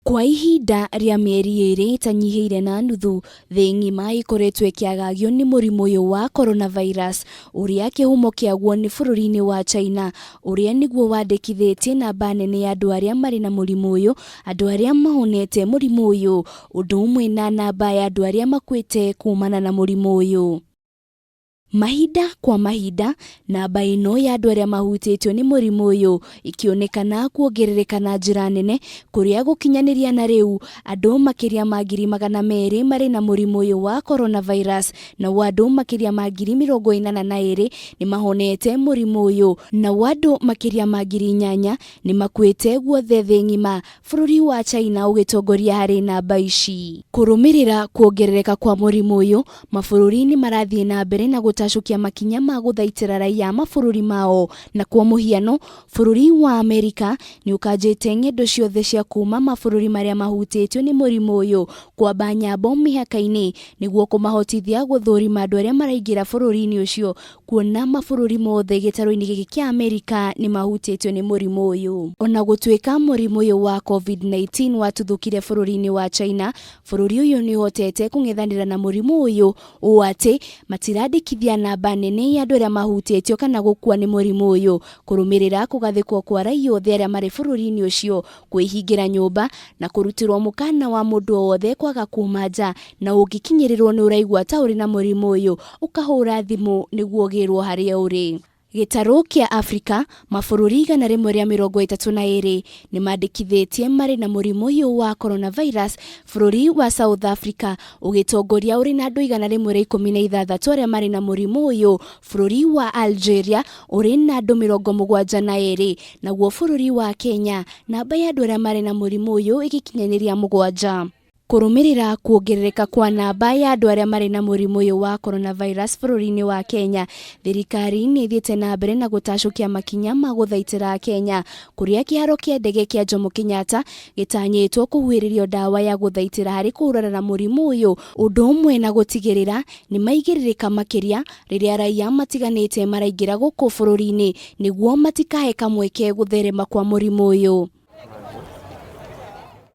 Kwa ihinda rĩa mĩeri ĩrĩ ĩtanyihiire na nuthu, thĩ ng'ima ĩkoretwo ĩkĩagagio nĩ mũrimũ ũyũ wa coronavirus, ũrĩa kĩhumo kĩaguo nĩ bũrũri-inĩ wa China, ũrĩa nĩguo wandĩkithĩtie namba nene ya andũ arĩa marĩ na mũrimũ ũyũ, andũ arĩa mahonete mũrimũ ũyũ, ũndũ ũmwe na namba ya andũ arĩa makuĩte kumana na mũrimũ ũyũ. Mahinda kwa mahinda, namba ĩno ya andũ arĩa mahutĩtio nĩ mũrimũ ũyũ ikĩonekana kuongerereka na njĩra nene, kũrĩa gũkinyanĩria na rĩu andũ makĩria ma 200,000 marĩ na mũrimũ ũyũ wa coronavirus, na andũ makĩria ma 82,000 nĩ mahonete mũrimũ ũyũ, na andũ makĩria ma 8,000 nĩ makuĩte guothe thĩ ng'ima, bũrũri wa China ũgĩtongoria harĩ namba ici. Kũrũmĩrĩra kuongerereka kwa mũrimũ ũyũ, mabũrũri nĩ marathiĩ na mbere na gũtacukia makinya ma gũthaitĩra raia mabũrũri mao, na kwa mũhiano bũrũri wa Amerika nĩ ũkanjĩte ng'endo ciothe cia kuma mabũrũri marĩa mahutĩtio nĩ mũrimũ ũyũ kwamba nyambo mĩhaka-inĩ nĩguo kũmahotithia gũthũrima andũ arĩa maraingĩra bũrũri-inĩ ũcio, kuona mabũrũri mothe gĩtarũ-inĩ gĩkĩ kĩa Amerika nĩ mahutĩtio nĩ mũrimũ ũyũ. Ona gũtuĩka mũrimũ ũyũ wa COVID-19 watuthũkire bũrũri-inĩ wa China, bũrũri ũyũ nĩ ũhotete kũng'ethanĩra na mũrimũ ũyũ ũũ atĩ matirandĩkithia namba nene ya andũ arĩa mahutĩtio kana gũkua nĩ mũrimũ ũyũ, kũrũmĩrĩra kũgathĩkwo kwa raia othe arĩa marĩ bũrũri-inĩ ũcio kwĩhingĩra nyũmba na kũrutĩrwo mũkana wa mũndũ o wothe kwaga kuma nja, na ũngĩkinyĩrĩrwo nĩ ũraigua ta ũrĩ na mũrimũ ũyũ ũkahũra thimũ nĩguo ũgĩrwo harĩa ũrĩ. Gĩtarũ kĩa Afrika, mabũrũri 132 nĩ mandĩkithĩtie marĩ na mũrimũ ũyũ wa coronavirus, bũrũri wa South Africa ũgĩtongoria ũrĩ na andũ 116 arĩa marĩ na mũrimũ ũyũ, bũrũri wa Algeria ũrĩ na andũ 72, naguo bũrũri wa Kenya namba ya andũ arĩa marĩ na mũrimũ ũyũ ĩgĩkinyanĩria 7. Kũrũmĩrĩra kuongerereka kwa namba ya andũ arĩa marĩ na mũrimũ ũyũ wa coronavirus bũrũri-inĩ wa Kenya, thirikari nĩ ĩthiĩte na mbere na gũtacukia makinya ma gũthaitĩra Kenya, kũrĩa kĩharo kĩa ndege kĩa Jomo Kenyatta gĩtanyĩtwo kũhuhĩrĩrio ndawa ya gũthaitĩra harĩ kũhũrana na mũrimũ ũyũ, ũndũ ũmwe na gũtigĩrĩra nĩ maigĩrĩrĩka makĩria rĩrĩa raia matiganĩte maraingĩra gũkũ bũrũri-inĩ nĩguo matikahe kamweke gũtherema kwa mũrimũ ũyũ.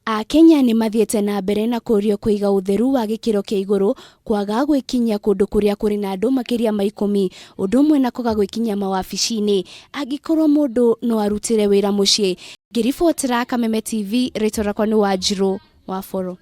Akenya nĩ mathiĩte na mbere na kũũrio kũiga ũtheru wa gĩkĩro kĩa igũrũ, kwaga gwĩkinyia kũndũ kũrĩa kũrĩ na andũ makĩria ma 10, ũndũ ũmwe na kwaga gwĩkinyia mawabici-inĩ angĩkorwo mũndũ no arutĩre wĩra mũciĩ. Ngĩribotera Kameme TV, rĩtwa rĩakwa nĩ Wanjirũ Waboro.